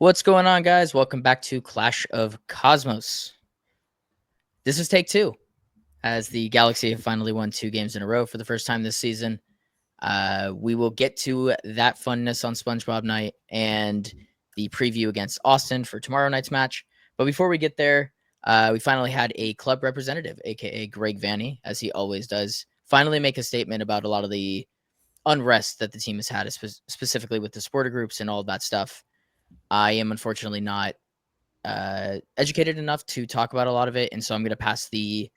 What's going on, guys? Welcome back to Clash of Cosmos. This is take two, as the Galaxy have finally won 2 games in a row for the first time this season. We will get to that funness on Spongebob Night and the preview against Austin for tomorrow night's match. But before we get there, we finally had a club representative, aka Greg Vanny, as he always does, finally make a statement about a lot of the unrest that the team has had, specifically with the supporter groups and all of that stuff. I am unfortunately not educated enough to talk about a lot of it, and so I'm going to pass the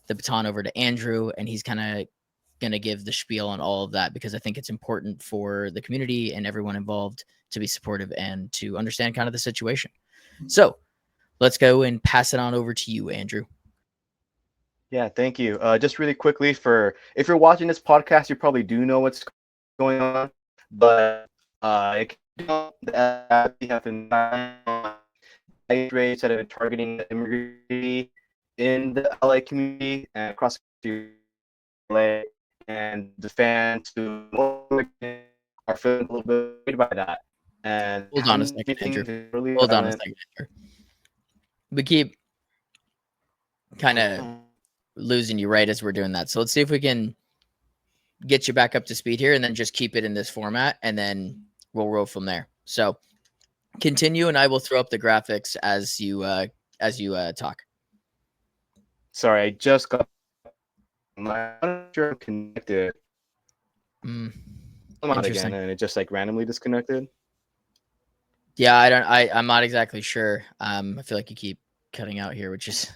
baton over to Andrew, and he's kind of going to give the spiel on all of that because I think it's important for the community and everyone involved to be supportive and to understand kind of the situation. So let's go and pass it on over to you, Andrew. Yeah, thank you. Just really quickly, for if you're watching this podcast, you probably do know what's going on, but if you don't, the LA have been on the ICE raids that have been targeting the immigrant community in the LA community and across the LA, and the fans who are feeling a little bit worried by that. And Hold on a second, Andrew. really Hold on a violent. second, Andrew. We keep kind of losing you right as we're doing that. So let's see if we can get you back up to speed here and then just keep it in this format, and then we'll roll from there. So continue, and I will throw up the graphics as you talk. Sorry, I just got. I'm not sure I'm connected. I'm out again, and it just like randomly disconnected. Yeah, I'm not exactly sure. I feel like you keep cutting out here, which is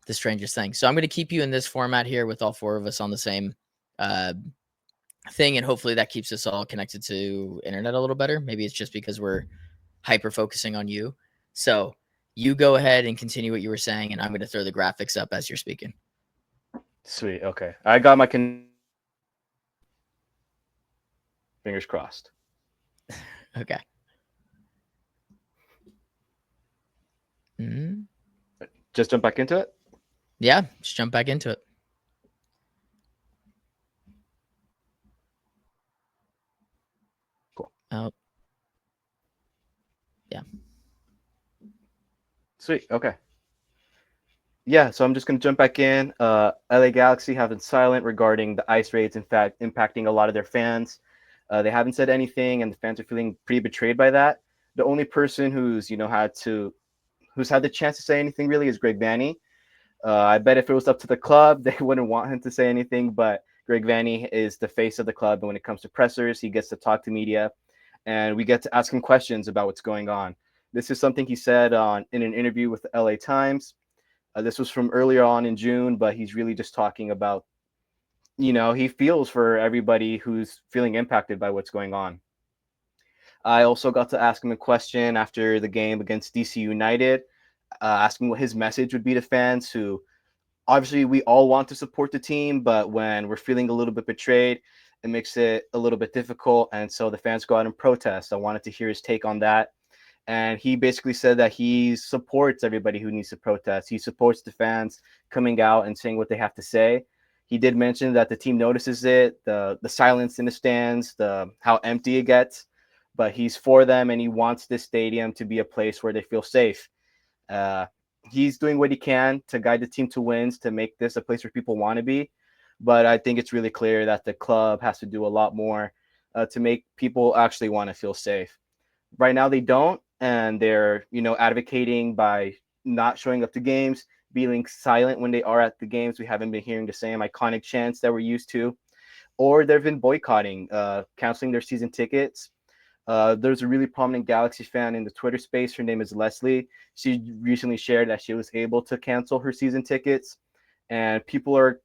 the strangest thing. So I'm going to keep you in this format here with all 4 of us on the same thing, and hopefully that keeps us all connected to internet a little better. Maybe it's just because we're hyper focusing on you. So you go ahead and continue what you were saying, and I'm going to throw the graphics up as you're speaking. Sweet. Okay, I got my fingers crossed. Okay. Mm-hmm. Just jump back into it? Yeah, just jump back into it. Cool. Oh. Yeah. Sweet. Okay. Yeah, so I'm just going to jump back in. LA Galaxy have been silent regarding the ice raids, in fact, impacting a lot of their fans. They haven't said anything, and the fans are feeling pretty betrayed by that. The only person who's had the chance to say anything really is Greg Vanny. I bet if it was up to the club, they wouldn't want him to say anything, but Greg Vanny is the face of the club, and when it comes to pressers, he gets to talk to media, and we get to ask him questions about what's going on. This is something he said in an interview with the LA Times. This was from earlier on in June, but he's really just talking about, he feels for everybody who's feeling impacted by what's going on. I also got to ask him a question after the game against DC United, asking what his message would be to fans who, obviously, we all want to support the team, but when we're feeling a little bit betrayed, it makes it a little bit difficult. And so the fans go out and protest. I wanted to hear his take on that. And he basically said that he supports everybody who needs to protest. He supports the fans coming out and saying what they have to say. He did mention that the team notices it, the silence in the stands, how empty it gets, but he's for them, and he wants this stadium to be a place where they feel safe. He's doing what he can to guide the team to wins, to make this a place where people want to be. But I think it's really clear that the club has to do a lot more to make people actually want to feel safe. Right now, they don't, and they're advocating by not showing up to games, being silent when they are at the games. We haven't been hearing the same iconic chants that we're used to, or they've been boycotting, canceling their season tickets. There's a really prominent Galaxy fan in the Twitter space. Her name is Leslie. She recently shared that she was able to cancel her season tickets, and people are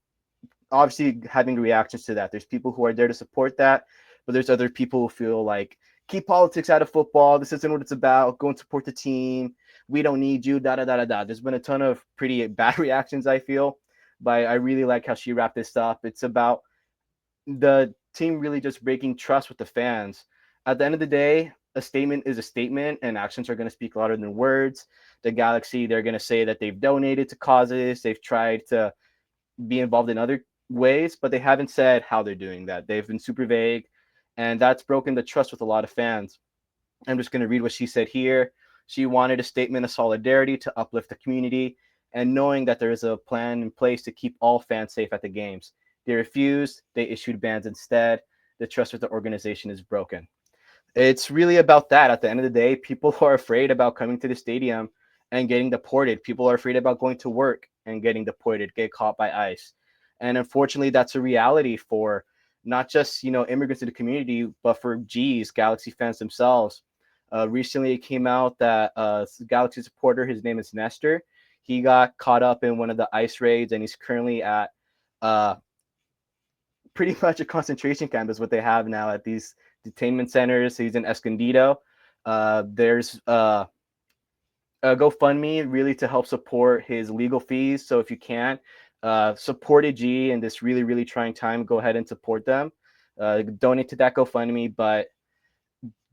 obviously having reactions to that. There's people who are there to support that, but there's other people who feel like, keep politics out of football. This isn't what it's about. Go and support the team. We don't need you. Da da da da da. There's been a ton of pretty bad reactions, I feel, but I really like how she wrapped this up. It's about the team really just breaking trust with the fans. At the end of the day, a statement is a statement, and actions are going to speak louder than words. The Galaxy, they're going to say that they've donated to causes. They've tried to be involved in other ways, but they haven't said how they're doing that. They've been super vague, and that's broken the trust with a lot of fans. I'm just going to read what she said here. She wanted a statement of solidarity to uplift the community and knowing that there is a plan in place to keep all fans safe at the games. They refused, they issued bans instead. The trust with the organization is broken. It's really about that. At the end of the day, people are afraid about coming to the stadium and getting deported. People are afraid about going to work and getting deported, get caught by ICE. And unfortunately, that's a reality for not just, immigrants in the community, but for Galaxy fans themselves. Recently, it came out that Galaxy supporter, his name is Nestor, he got caught up in one of the ICE raids, and he's currently at uh, pretty much a concentration camp is what they have now at these detainment centers. He's in Escondido. There's a GoFundMe really to help support his legal fees. So if you can, support a G in this really, really trying time, go ahead and support them. Donate to that GoFundMe. But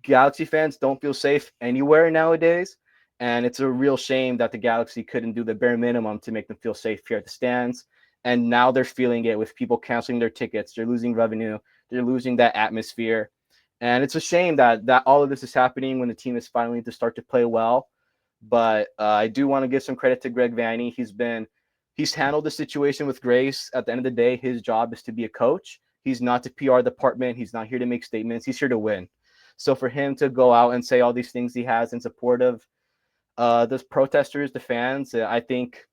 Galaxy fans don't feel safe anywhere nowadays. And it's a real shame that the Galaxy couldn't do the bare minimum to make them feel safe here at the stands. And now they're feeling it with people canceling their tickets. They're losing revenue. They're losing that atmosphere. And it's a shame that all of this is happening when the team is finally to start to play well. But I do want to give some credit to Greg Vanney. He's handled the situation with grace. At the end of the day, his job is to be a coach. He's not the PR department. He's not here to make statements. He's here to win. So for him to go out and say all these things he has in support of the protesters, the fans, I think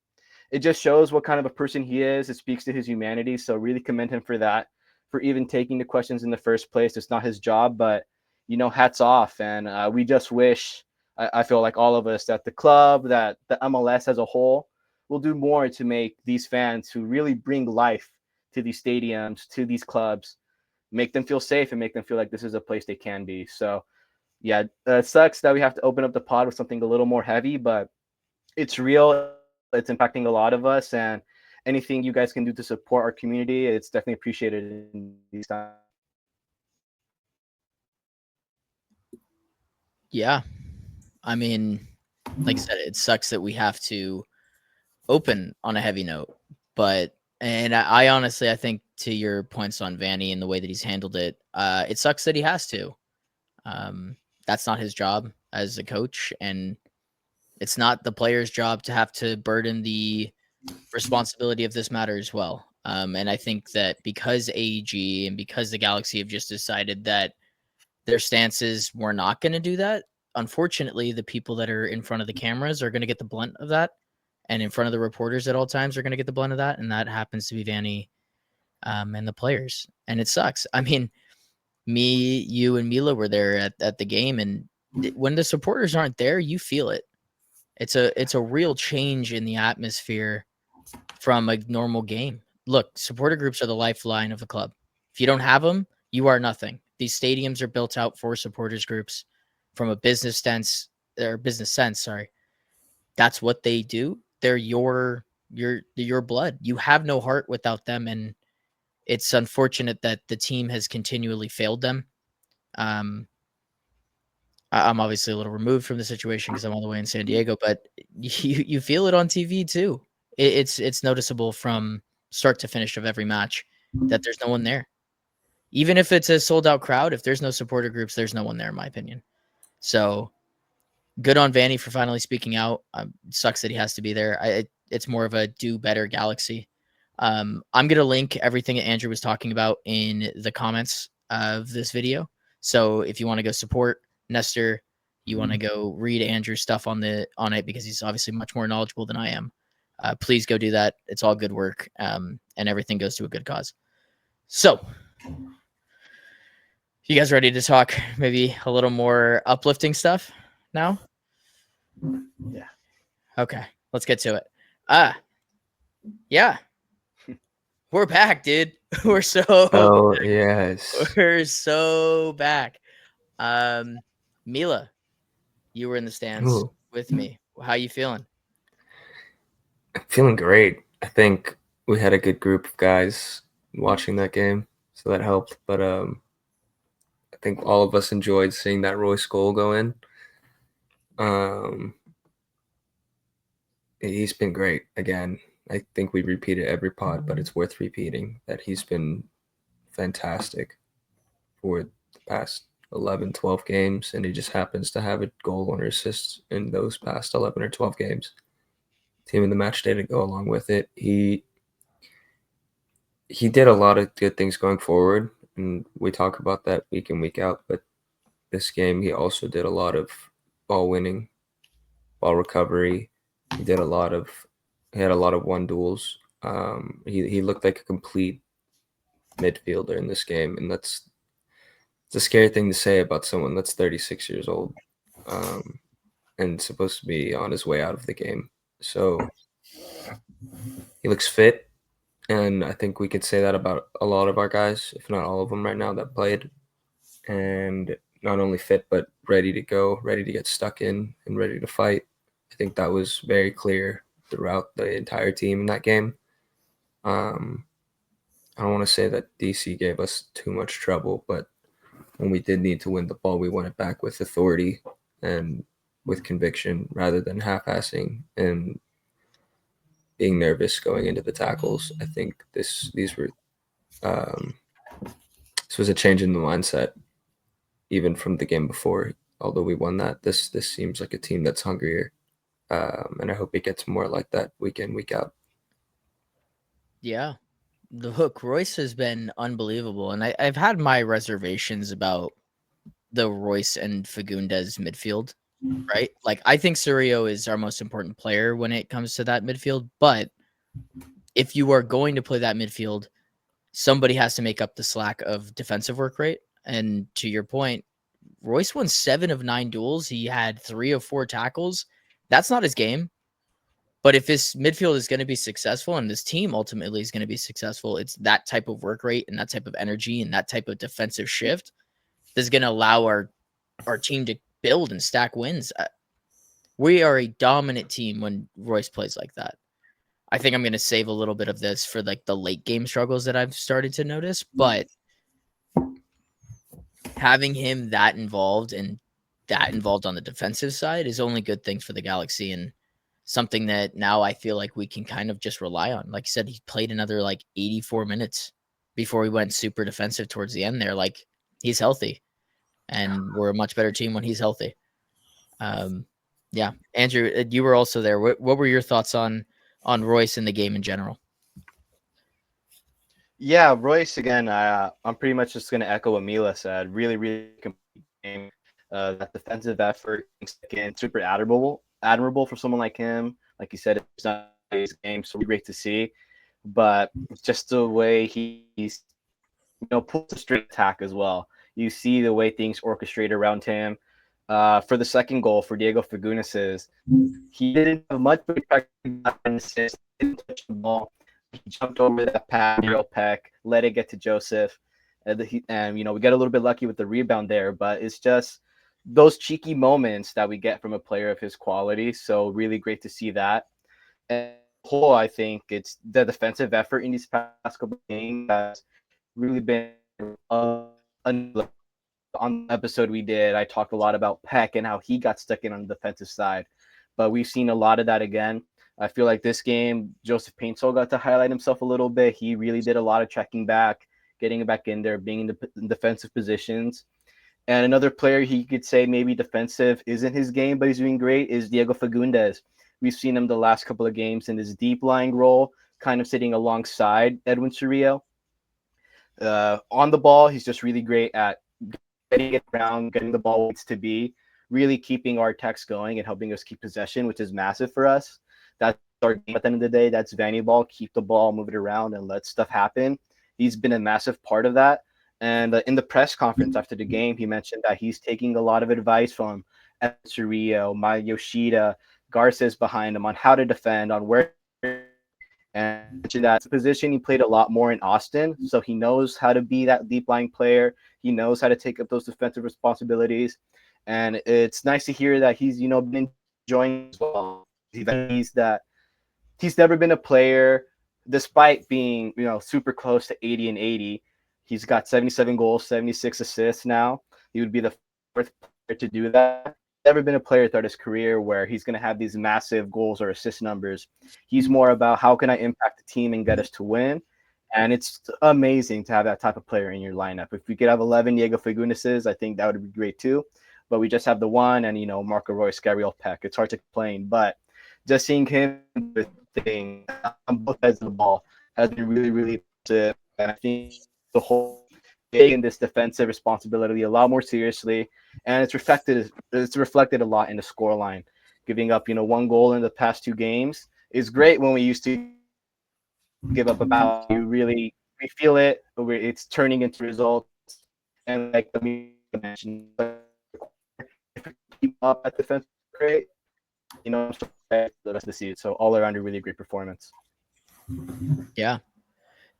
it just shows what kind of a person he is. It speaks to his humanity. So really commend him for that, for even taking the questions in the first place. It's not his job, but, hats off. And we just wish, I feel like all of us, that the club, that the MLS as a whole will do more to make these fans who really bring life to these stadiums, to these clubs, make them feel safe and make them feel like this is a place they can be. So, yeah, it sucks that we have to open up the pod with something a little more heavy, but it's real. It's impacting a lot of us, and anything you guys can do to support our community, it's definitely appreciated in these times. Yeah. I mean, like I said, it sucks that we have to open on a heavy note, but I honestly, I think to your points on Vanny and the way that he's handled it, it sucks that he has to. That's not his job as a coach, and it's not the player's job to have to burden the responsibility of this matter as well. And I think that because AEG and because the Galaxy have just decided that their stances were not going to do that, unfortunately, the people that are in front of the cameras are going to get the blunt of that. And in front of the reporters at all times are going to get the blunt of that. And that happens to be Vanny and the players. And it sucks. I mean, me, you, and Mila were there at the game. And when the supporters aren't there, you feel it. It's a real change in the atmosphere from a normal game. Look, supporter groups are the lifeline of a club. If you don't have them, you are nothing. These stadiums are built out for supporters groups from a business sense. Sorry. That's what they do. They're your blood. You have no heart without them, and it's unfortunate that the team has continually failed them. I'm obviously a little removed from the situation because I'm all the way in San Diego, but you feel it on TV too. It's noticeable from start to finish of every match that there's no one there. Even if it's a sold out crowd, if there's no supporter groups, there's no one there, in my opinion. So good on Vanny for finally speaking out. Sucks that he has to be there. It's more of a do better Galaxy. I'm going to link everything that Andrew was talking about in the comments of this video. So if you want to go support Nestor, you want to go read Andrew's stuff on it because he's obviously much more knowledgeable than I am. Please go do that. It's all good work, and everything goes to a good cause. So, you guys ready to talk maybe a little more uplifting stuff now? Yeah. Okay, let's get to it. Yeah. We're back, dude. We're so yes. We're so back. Mila, you were in the stands Ooh, with me. How you feeling? I'm feeling great. I think we had a good group of guys watching that game, so that helped. But I think all of us enjoyed seeing that Royce goal go in. He's been great again. I think we repeat it every pod, but it's worth repeating that he's been fantastic for the past 11, 12 games, and he just happens to have a goal or assist in those past 11 or 12 games. Team of the match day to go along with it. He did a lot of good things going forward, and we talk about that week in, week out, but this game he also did a lot of ball winning, ball recovery. He had a lot of one duels. He looked like a complete midfielder in this game, and it's a scary thing to say about someone that's 36 years old, and supposed to be on his way out of the game. So he looks fit, and I think we could say that about a lot of our guys, if not all of them right now that played, and not only fit but ready to go, ready to get stuck in, and ready to fight. I think that was very clear throughout the entire team in that game. I don't want to say that DC gave us too much trouble, but when we did need to win the ball, we won it back with authority and with conviction rather than half-assing and being nervous going into the tackles. I think this was a change in the mindset, even from the game before. Although we won that, this seems like a team that's hungrier, and I hope it gets more like that week in, week out. Yeah, the hook Royce has been unbelievable, and I've had my reservations about the Royce and Fagundes midfield, right? Like, I think Surio is our most important player when it comes to that midfield, but if you are going to play that midfield, somebody has to make up the slack of defensive work rate. And to your point, Royce won 7 of 9 duels. He had 3 of 4 tackles. That's not his game. But if his midfield is going to be successful and this team ultimately is going to be successful, it's that type of work rate and that type of energy and that type of defensive shift that's going to allow our team to build and stack wins. We are a dominant team when Royce plays like that. I think I'm going to save a little bit of this for like the late game struggles that I've started to notice, but having him that involved and that involved on the defensive side is only good things for the Galaxy, and something that now I feel like we can kind of just rely on. Like you said, he played another like 84 minutes before he went super defensive towards the end there. Like, he's healthy, and we're a much better team when he's healthy. Yeah, Andrew, you were also there. What were your thoughts on Royce in the game in general? Yeah, Royce again. I'm pretty much just going to echo what Mila said. Really, really complete game. That defensive effort, again, super admirable for someone like him. Like you said, it's not his game, so great to see. But just the way he's, pulls a straight attack as well. You see the way things orchestrate around him. For the second goal for Diego Fagundes, he didn't have much, but he didn't touch the ball. He jumped over that pass, Peck, let it get to Joseph, and we got a little bit lucky with the rebound there. But it's just those cheeky moments that we get from a player of his quality. So really great to see that. And whole, I think it's the defensive effort in these past couple of games has really been on the episode we did. I talked a lot about Peck and how he got stuck in on the defensive side, but we've seen a lot of that again. I feel like this game, Joseph Paintsol got to highlight himself a little bit. He really did a lot of checking back, getting back in there, being in the defensive positions. And another player he could say maybe defensive isn't his game, but he's doing great, is Diego Fagundes. We've seen him the last couple of games in this deep lying role, kind of sitting alongside Edwin Surreal. On the ball, he's just really great at getting it around, getting the ball where it needs to be, really keeping our attacks going and helping us keep possession, which is massive for us. That's our game at the end of the day. That's Vanny ball. Keep the ball, move it around, and let stuff happen. He's been a massive part of that. And in the press conference after the game, he mentioned that he's taking a lot of advice from Surreal, Maya Yoshida, Garces behind him on how to defend, on where. And that's a position he played a lot more in Austin. So he knows how to be that deep lying player. He knows how to take up those defensive responsibilities. And it's nice to hear that he's, been enjoying as well. He's never been a player, despite being, super close to 80 and 80. He's got 77 goals, 76 assists now. He would be the fourth player to do that. Never been a player throughout his career where he's going to have these massive goals or assist numbers. He's more about how can I impact the team and get us to win. And it's amazing to have that type of player in your lineup. If we could have 11 Diego Fagundeses, I think that would be great too. But we just have the one, and Marco Royce, Gabriel Peck. It's hard to complain, but just seeing him do things on both sides of the ball has been really, really impressive. And I think the whole taking this defensive responsibility a lot more seriously, and it's reflected a lot in the scoreline. Giving up, one goal in the past 2 games is great when we used to give up about we feel it, but it's turning into results. And like the mentioned, if we keep up at defense great, I'm sure the rest of the season. So all around a really great performance. Yeah.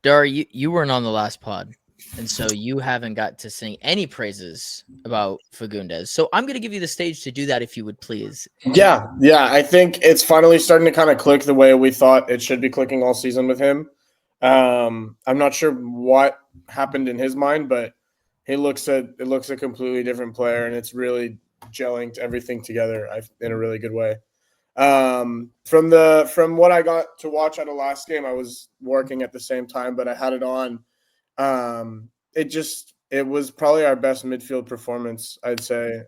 Dari, you weren't on the last pod, and so you haven't got to sing any praises about Fagundes. So I'm going to give you the stage to do that if you would please. Yeah. I think it's finally starting to kind of click the way we thought it should be clicking all season with him. I'm not sure what happened in his mind, but it looks a completely different player, and it's really gelling everything together in a really good way. From what I got to watch at the last game, I was working at the same time, but I had it on. It was probably our best midfield performance, I'd say.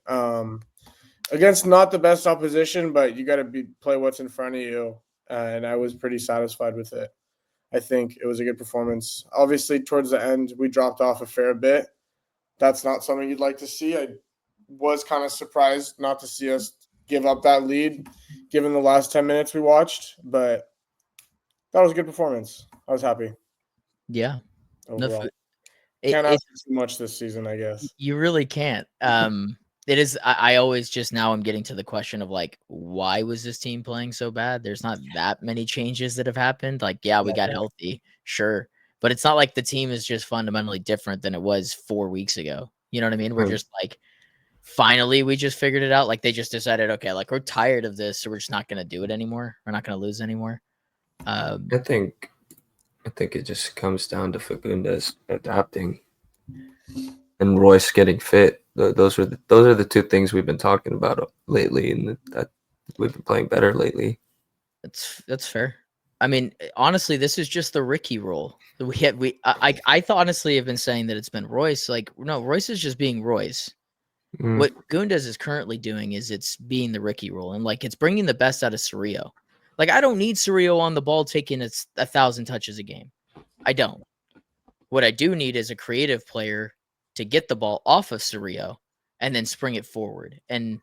Against not the best opposition, but you got to play what's in front of you, and I was pretty satisfied with it. I think it was a good performance. Obviously, towards the end, we dropped off a fair bit. That's not something you'd like to see. I was kind of surprised not to see us give up that lead given the last 10 minutes we watched, but that was a good performance. I was happy. Yeah. Overall. Can't ask for too much this season, I guess. You really can't. It is. I always just now I'm getting to the question of like, why was this team playing so bad? There's not that many changes that have happened. Like, yeah, we got healthy, sure, but it's not like the team is just fundamentally different than it was 4 weeks ago. You know what I mean? We're just like, finally, we just figured it out. Like they just decided, okay, like we're tired of this, so we're just not going to do it anymore. We're not going to lose anymore. I think it just comes down to Fagundes adapting and Royce getting fit. Those are the two things we've been talking about lately, and that we've been playing better lately. That's fair. I mean, honestly, this is just the Ricky role. I thought honestly have been saying that it's been Royce. Like, no, Royce is just being Royce. What Fagundes is currently doing is it's being the Ricky role, and like it's bringing the best out of Cerrillo. Like I don't need Cerrillo on the ball taking 1,000 touches a game. I don't. What I do need is a creative player to get the ball off of Cerrillo and then spring it forward. And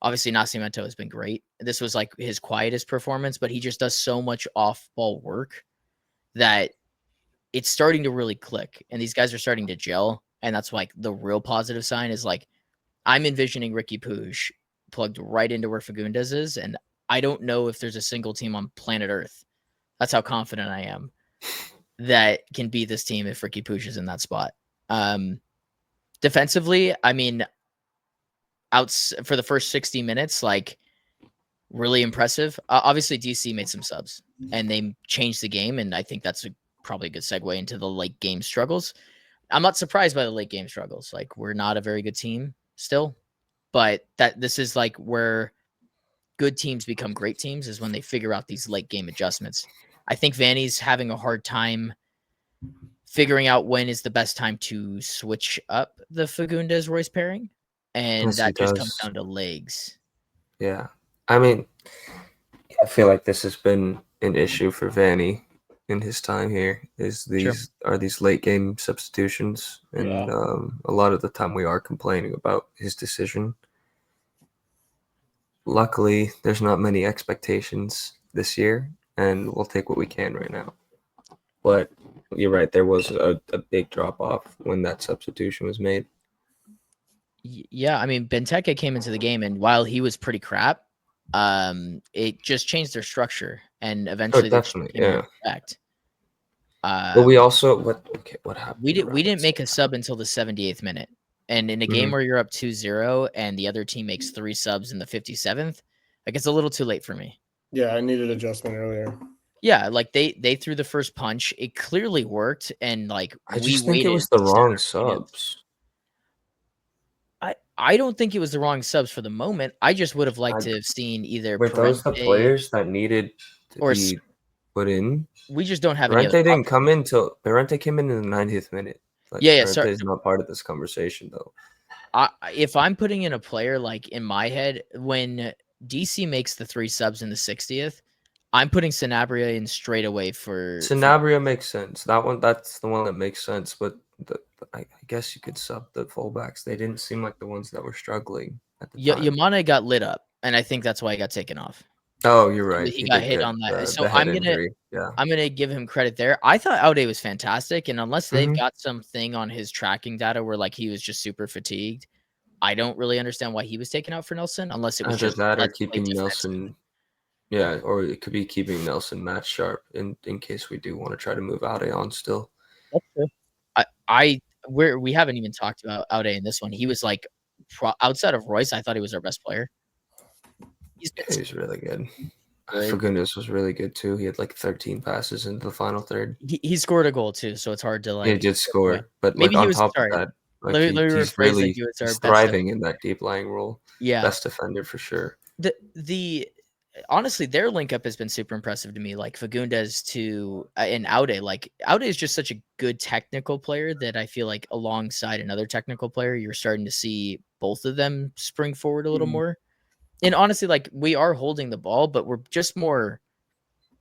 obviously Nascimento has been great. This was like his quietest performance, but he just does so much off-ball work that it's starting to really click. And these guys are starting to gel. And that's like the real positive sign is like I'm envisioning Ricky Puig plugged right into where Fagundes is. And I don't know if there's a single team on planet Earth. That's how confident I am that can beat this team if Ricky Puig is in that spot. Defensively, I mean, for the first 60 minutes, like really impressive. Obviously, DC made some subs and they changed the game, and I think that's probably a good segue into the late game struggles. I'm not surprised by the late game struggles. Like we're not a very good team still, but this is like where good teams become great teams is when they figure out these late game adjustments. I think Vanny's having a hard time figuring out when is the best time to switch up the Fagundes Royce pairing, and that just comes down to legs. Yeah, I mean, I feel like this has been an issue for Vanny in his time here. Are these late game substitutions, and a lot of the time we are complaining about his decision. Luckily, there's not many expectations this year, and we'll take what we can right now. But you're right, there was a big drop off when that substitution was made. Yeah, I mean, Benteke came into the game, and while he was pretty crap, it just changed their structure, and eventually definitely, yeah. But we also what happened? We didn't make a sub until the 78th minute, and in a game where you're up 2-0 and the other team makes 3 subs in the 57th, like it's a little too late for me. Yeah, I needed adjustment earlier. Yeah, like they threw the first punch. It clearly worked, and like I just think it was the wrong subs. I don't think it was the wrong subs for the moment. I just would have liked to have seen either those the players that needed to be put in. We just don't have any Berente other didn't options. come in till Berente came in the 90th minute. Like, Yeah, Berente sorry. is not part of this conversation though. If I'm putting in a player like in my head, when DC makes the 3 subs in the 60th, I'm putting Sanabria in straight away for Sanabria makes sense. That's the one that makes sense. But I guess you could sub the fullbacks. They didn't seem like the ones that were struggling at the time. Yamane got lit up, and I think that's why he got taken off. Oh, you're right. He got hit on that. So the head injury. Yeah. I'm gonna give him credit there. I thought Aude was fantastic, and unless they've Mhm. got something on his tracking data where like he was just super fatigued, I don't really understand why he was taken out for Nelson, unless it was Either just that or let's play keeping defensive. Nelson. Yeah, or it could be keeping Nelson match sharp in case we do want to try to move Aude on still. That's true. We haven't even talked about Aude in this one. He was like outside of Royce, I thought he was our best player. He was really good. Good. For goodness, was really good too. He had like 13 passes into the final third. He scored a goal too, so it's hard to like. He did score, but Maybe like he on was top sorry. of that, like Let me he's rephrase really that he was our he's best thriving in that deep lying role. Yeah, best defender for sure. The honestly, their link up has been super impressive to me. Like Fagundes to and Aude. Like Aude is just such a good technical player that I feel like alongside another technical player, you're starting to see both of them spring forward a little more. And honestly, like we are holding the ball, but we're just more.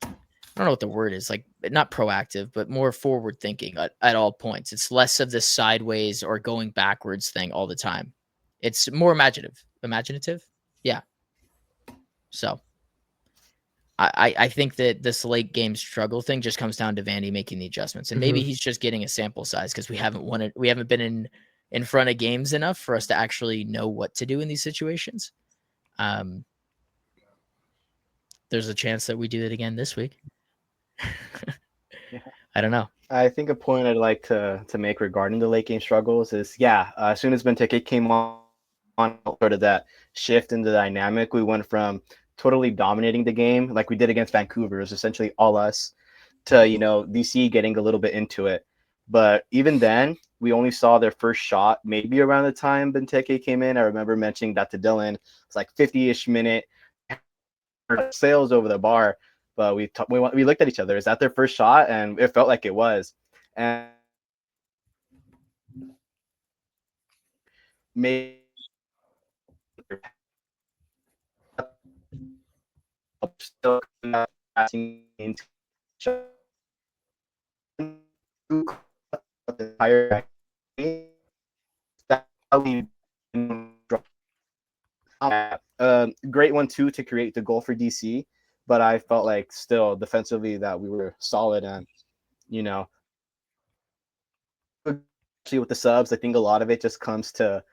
I don't know what the word is, like not proactive, but more forward thinking at all points. It's less of this sideways or going backwards thing all the time. It's more imaginative. Yeah. So I think that this late game struggle thing just comes down to Vandy making the adjustments, and maybe he's just getting a sample size because we haven't been in front of games enough for us to actually know what to do in these situations. There's a chance that we do it again this week. Yeah. I don't know. I think a point I'd like to make regarding the late game struggles is, as soon as Benteke came on sort of that shift in the dynamic, we went from totally dominating the game like we did against Vancouver. It was essentially all us to, DC getting a little bit into it. But even then, we only saw their first shot maybe around the time Benteke came in. I remember mentioning that to Dylan. It's like 50-ish minute sails over the bar. But we looked at each other. Is that their first shot? And it felt like it was. And maybe still passing into the entire great one too to create the goal for DC, but I felt like still defensively that we were solid, and especially with the subs, I think a lot of it just comes to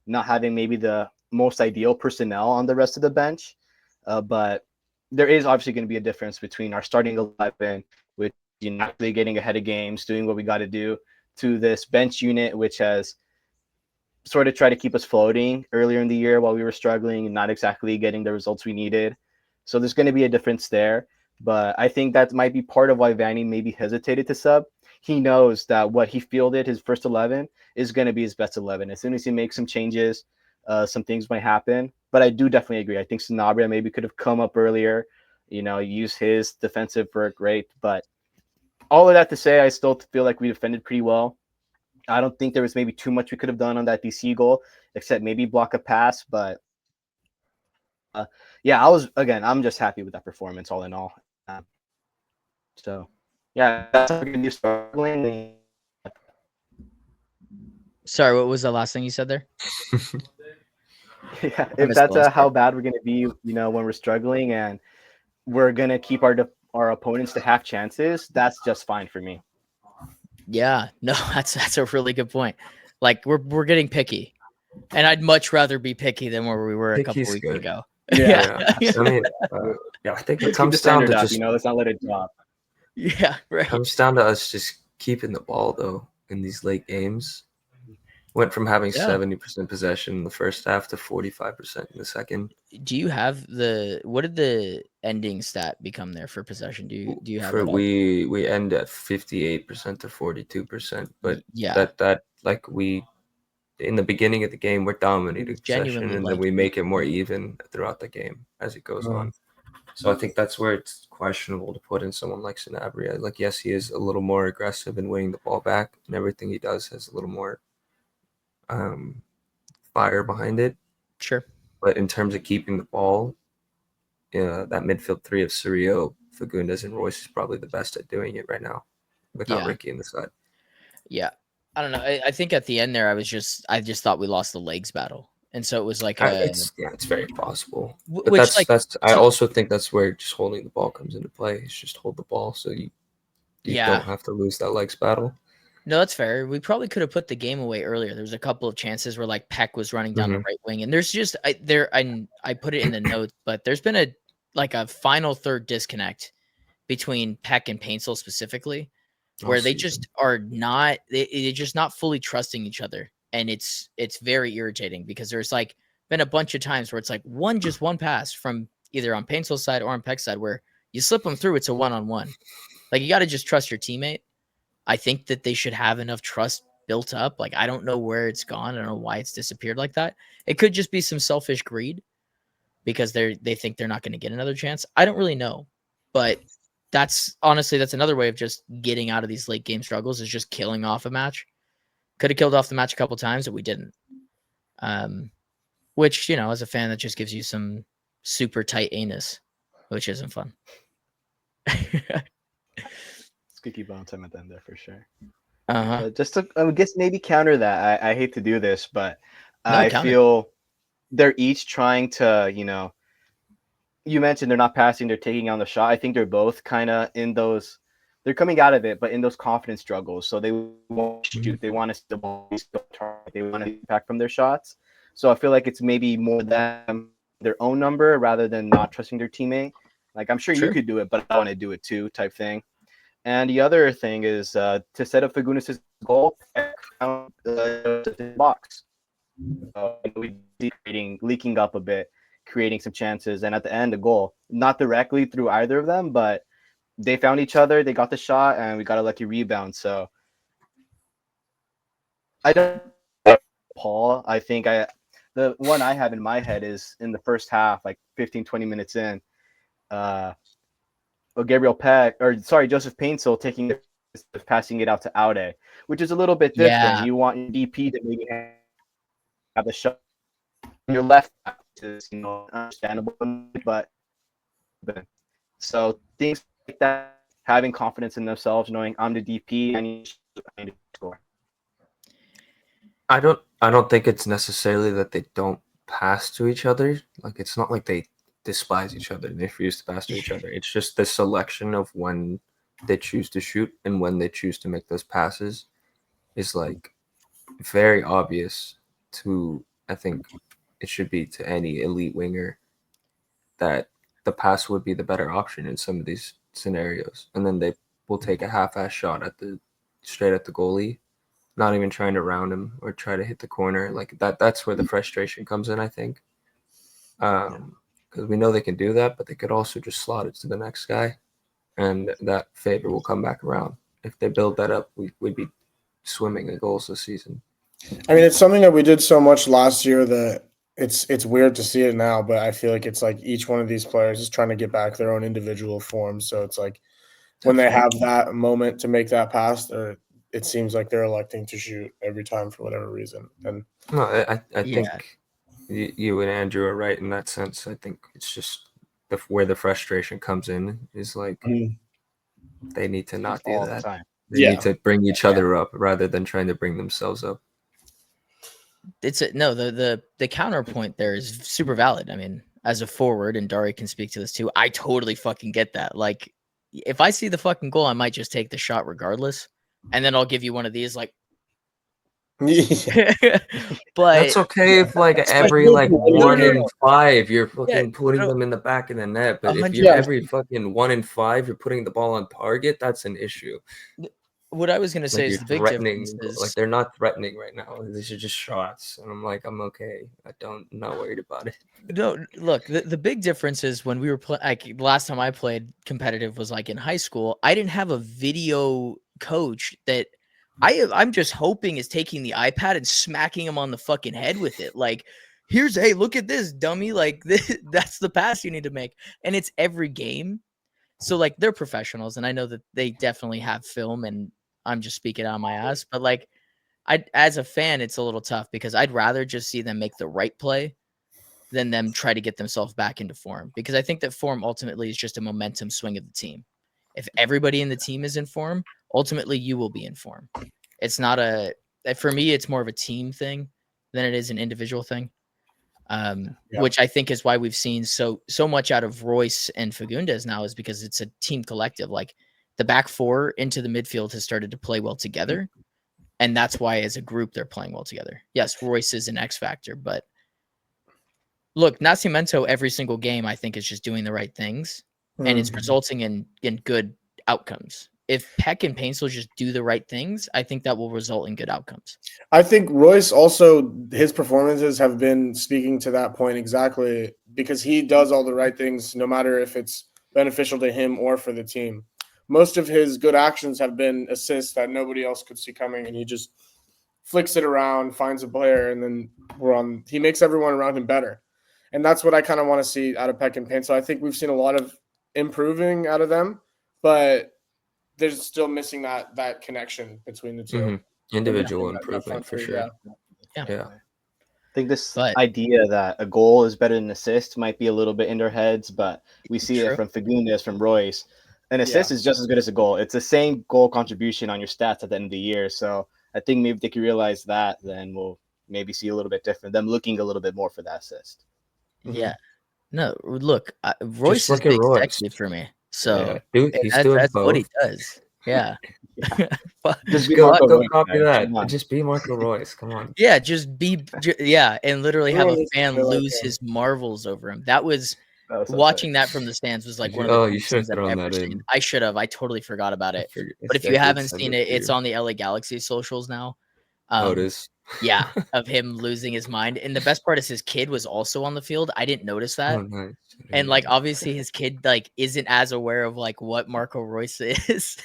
not having maybe the most ideal personnel on the rest of the bench, but there is obviously going to be a difference between our starting 11, which actually getting ahead of games, doing what we got to do, to this bench unit, which has sort of tried to keep us floating earlier in the year while we were struggling and not exactly getting the results we needed. So there's going to be a difference there. But I think that might be part of why Vanny maybe hesitated to sub. He knows that what he fielded, his first 11, is going to be his best 11. As soon as he makes some changes, some things might happen. But I do definitely agree. I think Sanabria maybe could have come up earlier, use his defensive work great. But all of that to say, I still feel like we defended pretty well. I don't think there was maybe too much we could have done on that DC goal, except maybe block a pass. But I'm just happy with that performance all in all. That's a good news struggling. Sorry, what was the last thing you said there? If that's how bad we're going to be, when we're struggling and we're going to keep our opponents to half chances, that's just fine for me. Yeah, no, that's a really good point. Like we're getting picky, and I'd much rather be picky than where we were a couple weeks ago. Yeah. I mean, I think it comes down to just let's not let it drop. Yeah, right. It comes down to us just keeping the ball though in these late games. Went from having 70% possession in the first half to 45% in the second. Do you have what did the ending stat become there for possession? Do you have it? We end at 58% to 42%, but that like we in the beginning of the game we're dominating possession, and then we make it more even throughout the game as it goes on. So I think that's where it's questionable to put in someone like Sanabria. Like, yes, he is a little more aggressive in winning the ball back, and everything he does has a little more fire behind it. Sure. But in terms of keeping the ball, that midfield three of Surreal, Fagundes, and Royce is probably the best at doing it right now, without Yeah. Ricky in the side. Yeah. I don't know. I think at the end there, I just thought we lost the legs battle. And so it was like It's very possible. But which that's like I also think that's where just holding the ball comes into play. It's just hold the ball so you Yeah. don't have to lose that legs battle. No, that's fair. We probably could have put the game away earlier. There was a couple of chances where like Peck was running down the right wing, and there's just I put it in the notes, but there's been a final third disconnect between Peck and Paintsel specifically, where they just are not they're just not fully trusting each other, and it's very irritating because there's like been a bunch of times where it's like one pass from either on Paintsel's side or on Peck's side where you slip them through, it's a 1-on-1. Like you got to just trust your teammate. I think that they should have enough trust built up. Like, I don't know where it's gone. I don't know why it's disappeared like that. It could just be some selfish greed because they think they're not going to get another chance. I don't really know. But that's another way of just getting out of these late game struggles is just killing off a match. Could have killed off the match a couple times, but we didn't. Which, as a fan, that just gives you some super tight anus, which isn't fun. Could keep on time at the end there for sure. Just to, I guess maybe counter that. I hate to do this, but I counter. feel they're each trying to, you mentioned they're not passing, they're taking on the shot. I think they're both kind of in those, they're coming out of it, but in those confidence struggles. So they won't shoot, they want to see the ball, they want to impact from their shots. So I feel like it's maybe more them, their own number rather than not trusting their teammate. Like, I'm sure you could do it, but I want to do it too, type thing. And the other thing is to set up Fagundes' goal, the box. We see leaking up a bit, creating some chances, and at the end, a goal. Not directly through either of them, but they found each other, they got the shot, and we got a lucky rebound. So I don't Paul. I think the one I have in my head is in the first half, like 15, 20 minutes in. Gabriel Peck, Joseph Paintsel passing it out to Aude, which is a little bit different. Yeah. You want your DP to maybe have the shot on your left, is understandable, but so things like that, having confidence in themselves, knowing I'm the DP, I need to score. I don't think it's necessarily that they don't pass to each other. Like, it's not like they despise each other and they refuse to pass to each other. It's just the selection of when they choose to shoot and when they choose to make those passes is like very obvious to, I think it should be to any elite winger, that the pass would be the better option in some of these scenarios. And then they will take a half-ass shot straight at the goalie, not even trying to round him or try to hit the corner. Like that's where the frustration comes in, I think. Because we know they can do that, but they could also just slot it to the next guy, and that favor will come back around. If they build that up, we'd be swimming in goals this season. I mean, it's something that we did so much last year that it's weird to see it now, but I feel like it's like each one of these players is trying to get back their own individual form. So it's like when they have that moment to make that pass, it seems like they're electing to shoot every time for whatever reason. And no, I think you and Andrew are right in that sense. I think it's just where the frustration comes in is like they need to not do that. They need to bring each other up rather than trying to bring themselves up. The counterpoint there is super valid. I mean, as a forward, and Dari can speak to this too, I totally fucking get that. Like, if I see the fucking goal, I might just take the shot regardless, and then I'll give you one of these, like. But that's okay if like every like 1 in 5 you're fucking putting them in the back of the net, but if you're every fucking 1 in 5 you're putting the ball on target, that's an issue. What I was gonna say is the big difference is like they're not threatening right now. These are just shots, and I'm okay. I'm not worried about it. No, look, the big difference is when we were playing. Like last time I played competitive was like in high school. I didn't have a video coach that I'm just hoping is taking the iPad and smacking him on the fucking head with it. Like, hey, look at this, dummy. Like, that's the pass you need to make. And it's every game. So, like, they're professionals, and I know that they definitely have film, and I'm just speaking out of my ass. But, like, as a fan, it's a little tough because I'd rather just see them make the right play than them try to get themselves back into form. Because I think that form ultimately is just a momentum swing of the team. If everybody in the team is in form, ultimately you will be in form. It's not for me, it's more of a team thing than it is an individual thing. Which I think is why we've seen so much out of Royce and Fagundes now, is because it's a team collective. Like, the back four into the midfield has started to play well together. And that's why as a group, they're playing well together. Yes, Royce is an X factor, but look, Nascimento every single game, I think, is just doing the right things, and it's resulting in good outcomes. If Peck and Paintsel just do the right things, I think that will result in good outcomes. I think Royce also, his performances have been speaking to that point exactly, because he does all the right things, no matter if it's beneficial to him or for the team. Most of his good actions have been assists that nobody else could see coming, and he just flicks it around, finds a player, and then he makes everyone around him better. And that's what I kind of want to see out of Peck and Paintsel. I think we've seen a lot of improving out of them, but there's still missing that connection between the two. Individual That improvement front for three, sure. Yeah. I think this idea that a goal is better than an assist might be a little bit in their heads, but we see it from Fagundes, from Royce. An assist is just as good as a goal. It's the same goal contribution on your stats at the end of the year. So I think maybe if they can realize that, then we'll maybe see a little bit different. Them looking a little bit more for that assist. Yeah. No, look, Royce is big sexy for me. So he's doing that's both. what he does. Yeah. Just go Royce, copy guys. that. Just be Marco Royce. Come on. Yeah, and literally have a fan lose his marvels over him. That was watching that from the stands was like one of the coolest things I've ever seen. I should have. I totally forgot about it. But if you haven't seen it, it's on the LA Galaxy socials now. It is. Yeah, of him losing his mind. And the best part is his kid was also on the field. I didn't notice that. Oh, nice. And like, obviously his kid like isn't as aware of like what Marco Royce is.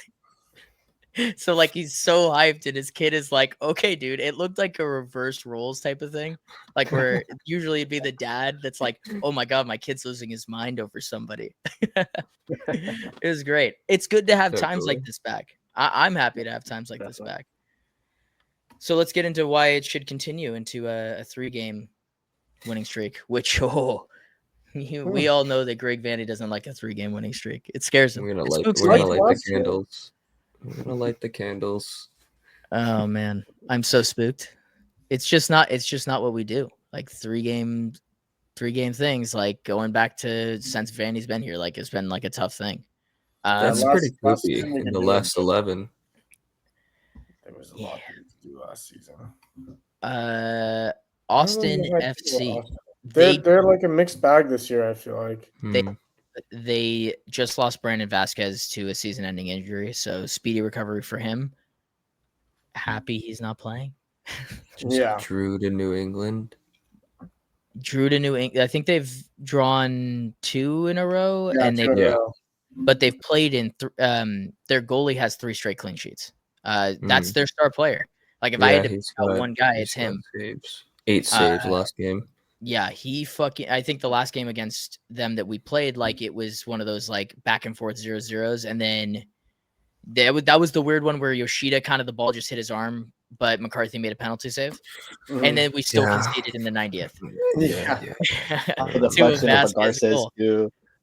So like, he's so hyped, and his kid is like, okay, dude, it looked like a reverse roles type of thing. Like, where usually it'd be the dad that's like, oh my God, my kid's losing his mind over somebody. It was great. It's good to have times like this back. I'm happy to have times like this back. So let's get into why it should continue into a 3-game winning streak, which we all know that Greg Vandy doesn't like a 3-game winning streak. It scares him. We're gonna light the candles. We're gonna light the candles. Oh man, I'm so spooked. It's just not what we do. Like 3-game things, like going back to since Vandy's been here, like it's been like a tough thing. That's pretty goofy in the last 11. There was a lot to do last season. Austin FC. They're like a mixed bag this year, I feel like. They just lost Brandon Vasquez to a season-ending injury, so speedy recovery for him. Happy he's not playing. Drew to New England. I think they've drawn 2 in a row, but they've played in. Their goalie has 3 straight clean sheets. That's their star player. Like, if I had to pick out one guy, it's him. 8 saves last game. Yeah, I think the last game against them that we played, like, it was one of those like back and forth 0-0s, and then that was the weird one where Yoshida the ball just hit his arm, but McCarthy made a penalty save, and then we still conceded in the 90th.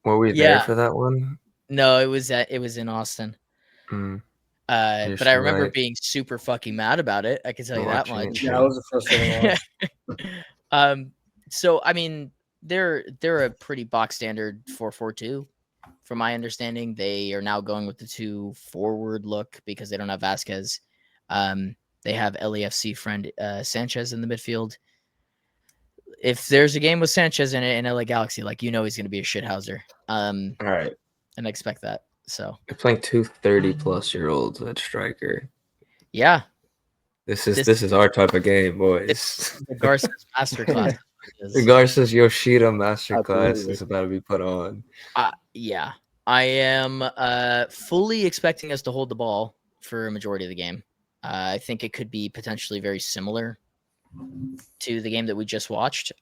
Were we there for that one? No, it was in Austin. But I remember being super fucking mad about it. I can tell you that much. Yeah, it was the first. So I mean, they're a pretty box standard 4-4-2. From my understanding, they are now going with the 2 forward look because they don't have Vasquez. They have LAFC friend Sanchez in the midfield. If there's a game with Sanchez in it in LA Galaxy, like, he's going to be a shithouser. All right, and I expect that. So they're playing 2 30-plus-year-olds at striker. Yeah, this is our type of game, boys. The Garza's masterclass. The Garza's Yoshida masterclass is about to be put on. Yeah, I am fully expecting us to hold the ball for a majority of the game. I think it could be potentially very similar to the game that we just watched.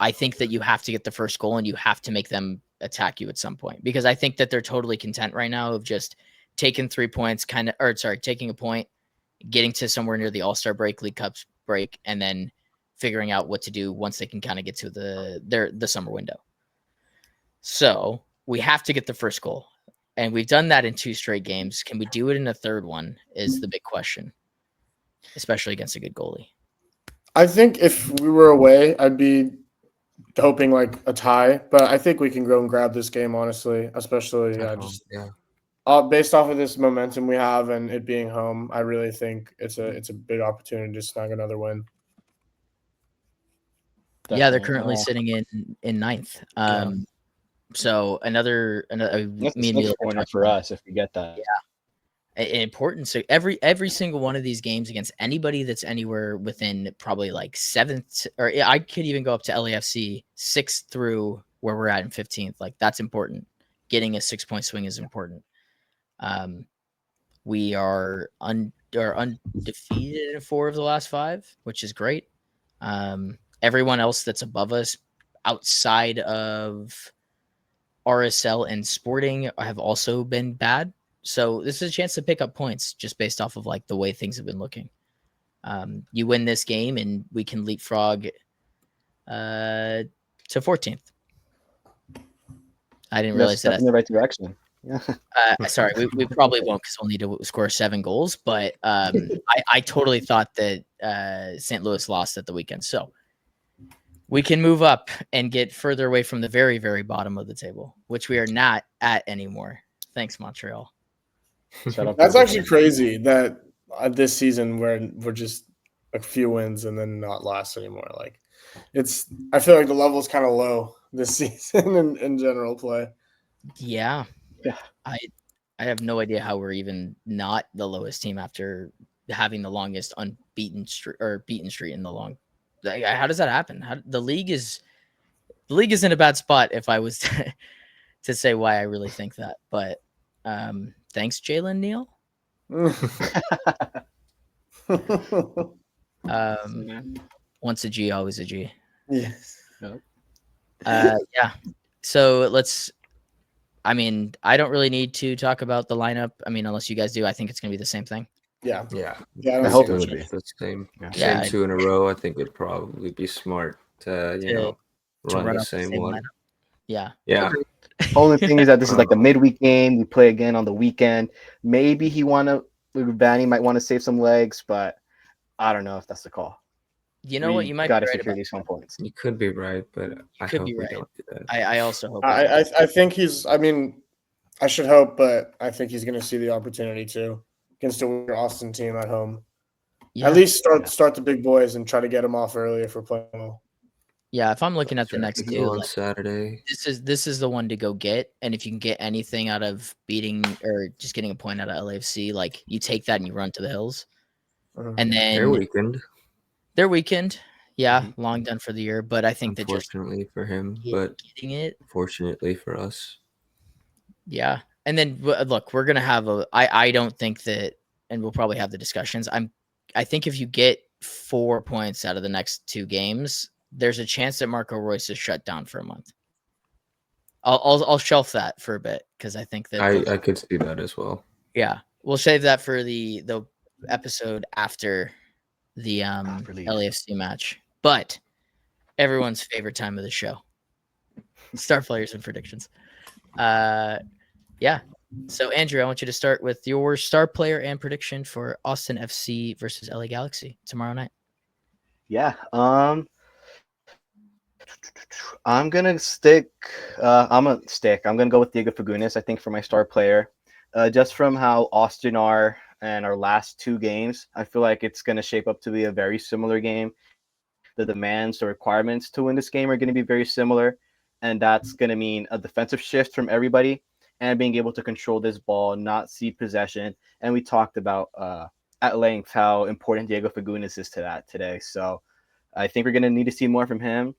I think that you have to get the first goal and you have to make them attack you at some point, because I think that they're totally content right now of just taking 3 points, taking a point, getting to somewhere near the All-Star break, League Cups break, and then figuring out what to do once they can kind of get to the summer window. So we have to get the first goal, and we've done that in 2 straight games. Can we do it in a third one is the big question, especially against a good goalie. I think if we were away, I'd be hoping like a tie, but I think we can go and grab this game, honestly, especially based off of this momentum we have and it being home. I really think it's a big opportunity to snag another win. Yeah, they're currently sitting in ninth. So another That's me a and Mila corner for us if we get that. Yeah, important. So every single one of these games against anybody that's anywhere within probably like 7th, or I could even go up to LAFC 6th through where we're at in 15th. Like, that's important. Getting a 6-point swing is important. We are undefeated in 4 of the last 5, which is great. Everyone else that's above us outside of RSL and Sporting have also been bad. So this is a chance to pick up points just based off of like the way things have been looking. You win this game and we can leapfrog to 14th. I didn't realize that. That's in the right direction. Yeah. Sorry, we probably won't because we'll need to score 7 goals. But I totally thought that St. Louis lost at the weekend. So we can move up and get further away from the very, very bottom of the table, which we are not at anymore. Thanks, Montreal. That's actually crazy that this season we're just a few wins and then not last anymore. Like, I feel like the level is kind of low this season in general play. Yeah. I have no idea how we're even not the lowest team after having the longest unbeaten beaten streak in the long. Like, how does that happen? The league is in a bad spot. If I was to say why I really think that, but thanks, Jalen Neal. Once a G, always a G. Yes. Yeah. So I mean, I don't really need to talk about the lineup. I mean, unless you guys do, I think it's going to be the same thing. Yeah. I hope it would be the same. Yeah, Same 2 in a row. I think it'd probably be smart to run the same one. Lineup. Yeah. Only thing is that this is like a midweek game. We play again on the weekend. Maybe Vanny might want to save some legs, but I don't know if that's the call. You know what? You might got to be right secure about these home points. You could be right, but I hope we don't do that. I also hope. I think he's. I mean, I should hope, but I think he's going to see the opportunity too against a weaker Austin team at home. Yeah. At least start the big boys and try to get them off early if we're playing well. Yeah, if I'm looking at the next 2 on Saturday, this is the one to go get. And if you can get anything out of beating or just getting a point out of LAFC, like, you take that and you run to the hills. And then their weekend, yeah, long done for the year. But I think that just unfortunately for him, but getting it, fortunately for us, yeah. And then look, we're gonna have I don't think that, and we'll probably have the discussions. I think if you get 4 points out of the next 2 games, there's a chance that Marco Royce is shut down for a month. I'll shelf that for a bit because I think that I could see that as well. Yeah, we'll save that for the episode after the LAFC match. But everyone's favorite time of the show, star players and predictions. Yeah. So Andrew, I want you to start with your star player and prediction for Austin FC versus LA Galaxy tomorrow night. Yeah. I'm gonna stick. I'm gonna go with Diego Fagundes, I think, for my star player. Just from how Austin are and our last 2 games, I feel like it's gonna shape up to be a very similar game. The demands, the requirements to win this game are gonna be very similar, and that's gonna mean a defensive shift from everybody and being able to control this ball, not cede possession. And we talked about at length how important Diego Fagundes is to that today. So I think we're gonna need to see more from him.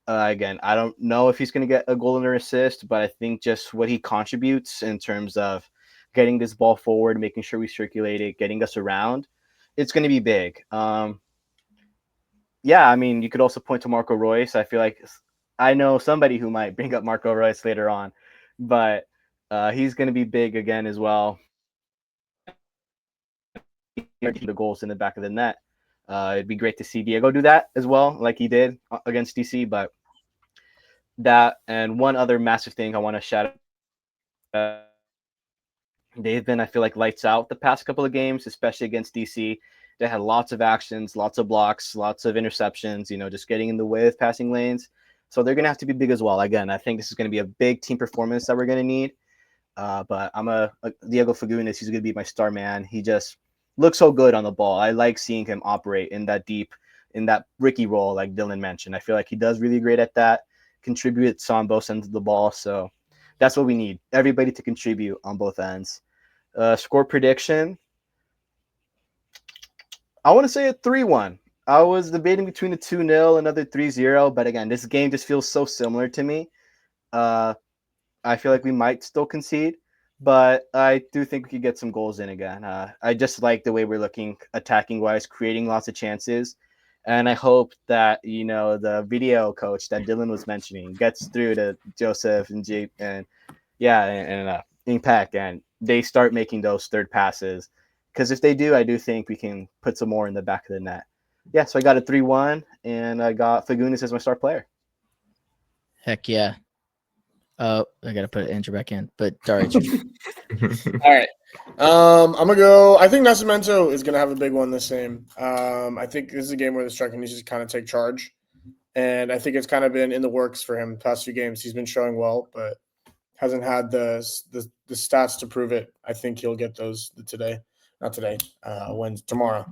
Again, I don't know if he's going to get a goal and an assist, but I think just what he contributes in terms of getting this ball forward, making sure we circulate it, getting us around, it's going to be big. yeah, I mean, you could also point to Marco Royce. I feel like I know somebody who might bring up Marco Royce later on, but he's going to be big again as well. The goals in the back of the net. It'd be great to see Diego do that as well, like he did against DC. But that and one other massive thing I want to shout out. They've been, I feel like, lights out the past couple of games, especially against DC. They had lots of actions, lots of blocks, lots of interceptions, just getting in the way of passing lanes. So they're going to have to be big as well. Again, I think this is going to be a big team performance that we're going to need. But I'm Diego Fagundes. He's going to be my star man. He just looks so good on the ball. I like seeing him operate in that Ricky role, like Dylan mentioned. I feel like he does really great at that, contributes on both ends of the ball. So that's what we need. Everybody to contribute on both ends. Score prediction. I want to say a 3-1. I was debating between a 2-0, another 3-0. But again, this game just feels so similar to me. I feel like we might still concede, but I do think we could get some goals in again. I just like the way we're looking attacking-wise, creating lots of chances. And I hope that, the video coach that Dylan was mentioning gets through to Joseph and Jake and Impact, and they start making those third passes. Because if they do, I do think we can put some more in the back of the net. Yeah, so I got a 3-1, and I got Fagundes as my star player. Heck yeah. Oh, I got to put Andrew back in. But Dari, All right. I'm gonna go. I think Nascimento is gonna have a big one this game. I think this is a game where the striker needs to kind of take charge, and I think it's kind of been in the works for him the past few games. He's been showing well, but hasn't had the stats to prove it. I think he'll get those not today, tomorrow.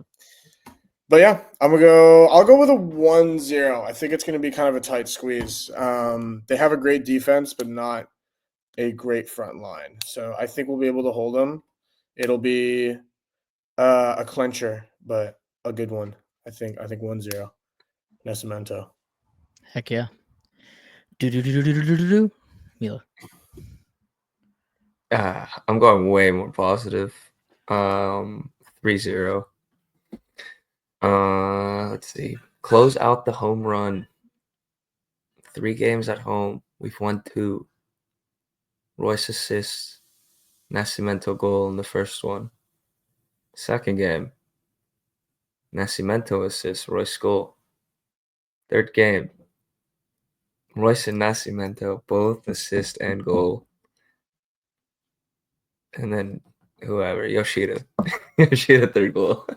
But yeah, I'll go with a 1-0. I think it's going to be kind of a tight squeeze. They have a great defense, but not a great front line. So I think we'll be able to hold them. It'll be a clincher, but a good one. I think 1-0. Nascimento. heck yeah. Mila. I'm going way more positive. 3-0. Let's see. Close out the home run. 3 games at home. We've won 2. Royce assists. Nascimento goal in the first one. Second game. Nascimento assists. Royce goal. Third game. Royce and Nascimento both assist and goal. And then whoever, Yoshida. Yoshida third goal.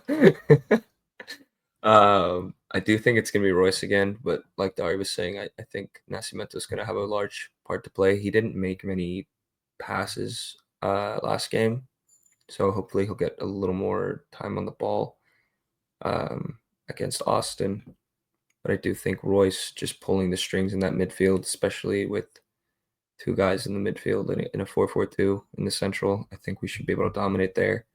I do think it's gonna be Royce again, but like Dari was saying, I think Nascimento is gonna have a large part to play. He didn't make many passes last game, so hopefully he'll get a little more time on the ball against Austin. But I do think Royce just pulling the strings in that midfield, especially with 2 guys in the midfield in a 4-4-2 in the central, I think we should be able to dominate there.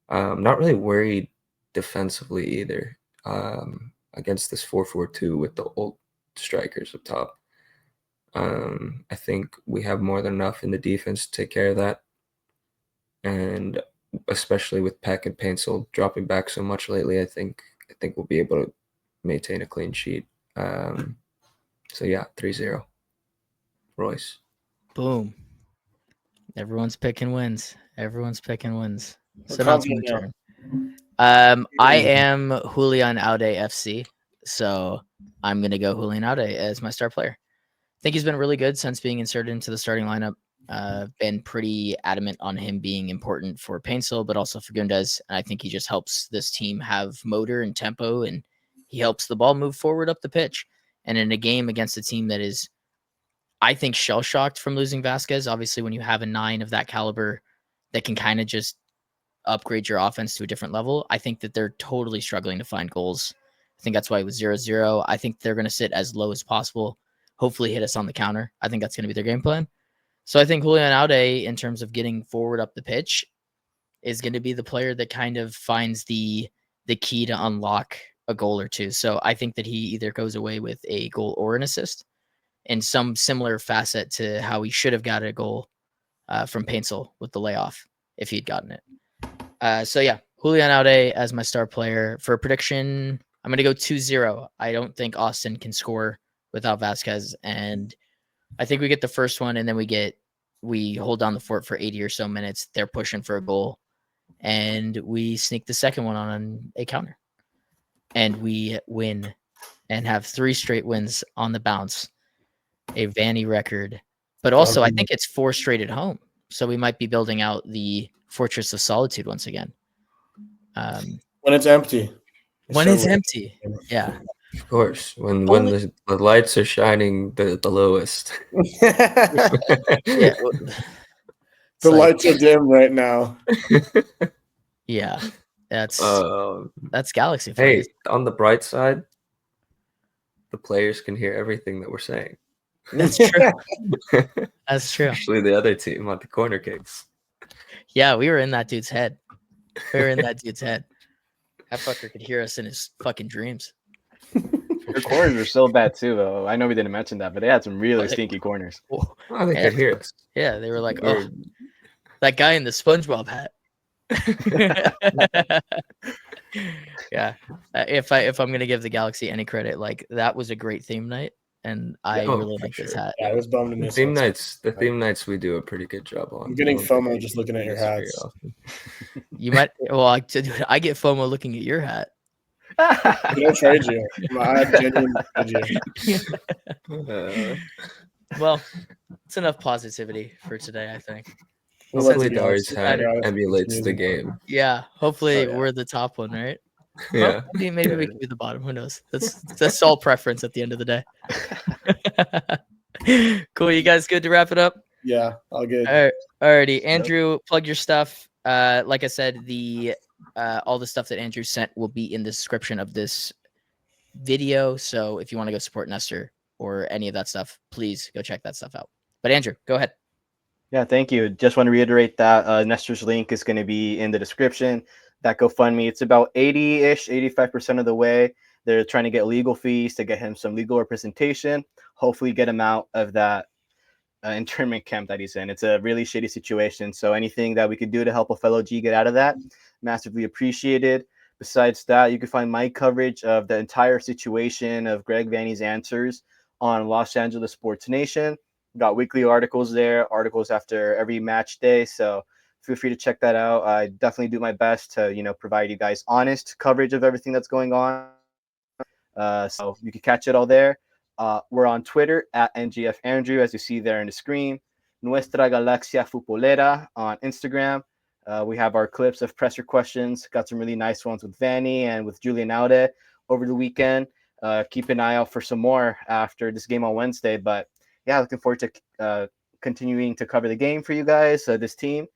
Not really worried defensively either. Against this 4-4-2 with the old strikers up top. I think we have more than enough in the defense to take care of that. And especially with Peck and Paintsel dropping back so much lately, I think we'll be able to maintain a clean sheet. So yeah, 3-0. Royce. Boom. Everyone's picking wins. So We're now it's my confident now. turn. I am Julian Aude FC, so I'm going to go Julian Aude as my star player. I think he's been really good since being inserted into the starting lineup. Been pretty adamant on him being important for Paintsel, but also for Fagundes. And I think he just helps this team have motor and tempo, and he helps the ball move forward up the pitch. And in a game against a team that is, I think, shell-shocked from losing Vasquez, obviously when you have a 9 of that caliber that can kind of just upgrade your offense to a different level, I think that they're totally struggling to find goals. I think that's why it was 0-0. I think they're going to sit as low as possible, hopefully hit us on the counter. I think that's going to be their game plan. So I think Julian Aude, in terms of getting forward up the pitch, is going to be the player that kind of finds the key to unlock a goal or two. So I think that he either goes away with a goal or an assist in some similar facet to how he should have got a goal from Paintsel with the layoff if he'd gotten it. So yeah, Julian Aude as my star player. For prediction, I'm going to go 2-0. I don't think Austin can score without Vasquez. And I think we get the first one, and then we hold down the fort for 80 or so minutes. They're pushing for a goal, and we sneak the second one on a counter. And we win and have 3 straight wins on the bounce, a Vanny record. But also, I think it's 4 straight at home. So we might be building out the Fortress of Solitude once again. When it's empty. Empty. Yeah. Of course. When the lights are shining the lowest. Yeah. The lights are dim right now. Yeah. That's Galaxy. Hey, on the bright side, the players can hear everything that we're saying. That's true. That's true. Especially the other team on the corner kicks. Yeah, we were in that dude's head. That fucker could hear us in his fucking dreams. Their corners were so bad too, though. I know we didn't mention that, but they had some really stinky corners. Oh, they could hear us. Yeah, they were like, "Oh, that guy in the Spongebob hat." Yeah, if I'm gonna give the Galaxy any credit, like that was a great theme night, and I really like this hat. Yeah, I was bummed to miss the theme nights we do a pretty good job on. I'm getting FOMO just looking at your hats. You might. Well, I get FOMO looking at your hat. I don't trade you. I genuinely trade you. Well, it's enough positivity for today, I think. Hopefully Dari's hat emulates the game. Yeah, hopefully we're the top one, right? Yeah. Well, maybe we can be the bottom. Who knows? That's all preference at the end of the day. Cool. You guys good to wrap it up? Yeah, all good. Alrighty. Andrew, plug your stuff. Like I said, all the stuff that Andrew sent will be in the description of this video. So if you want to go support Nestor or any of that stuff, please go check that stuff out. But Andrew, go ahead. Yeah, thank you. Just want to reiterate that Nestor's link is going to be in the description. That GoFundMe, it's about 80-ish, 85% of the way. They're trying to get legal fees to get him some legal representation. Hopefully get him out of that internment camp that he's in. It's a really shitty situation. So anything that we could do to help a fellow G get out of that, massively appreciated. Besides that, you can find my coverage of the entire situation of Greg Vanny's answers on Los Angeles Sports Nation. Got weekly articles there, articles after every match day. So feel free to check that out. I definitely do my best to, provide you guys honest coverage of everything that's going on. So you can catch it all there. We're on Twitter at NGF Andrew, as you see there on the screen. Nuestra Galaxia Futbolera on Instagram. We have our clips of presser questions. Got some really nice ones with Vanny and with Julian Aude over the weekend. Keep an eye out for some more after this game on Wednesday. But yeah, looking forward to continuing to cover the game for you guys, this team.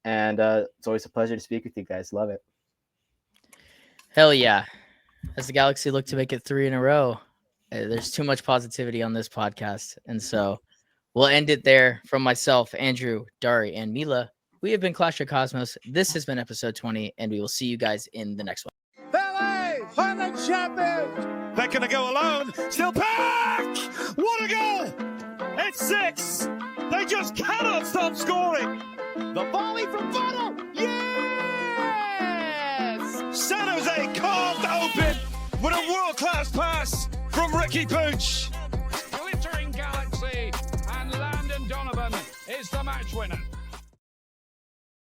And it's always a pleasure to speak with you guys. Love it. Hell yeah. As the Galaxy look to make it 3 in a row, there's too much positivity on this podcast. And so we'll end it there. From myself, Andrew, Dari, and Mila, we have been Clash of Cosmos. This has been episode 20, and we will see you guys in the next one. Ballet, Highland champions. They're going to go alone. Still back. What a goal. It's 6. They just cannot stop scoring. The volley from Bono. Yes. San Jose carved open with a world-class pass from Ricky Pooch. Glittering Galaxy, and Landon Donovan is the match winner.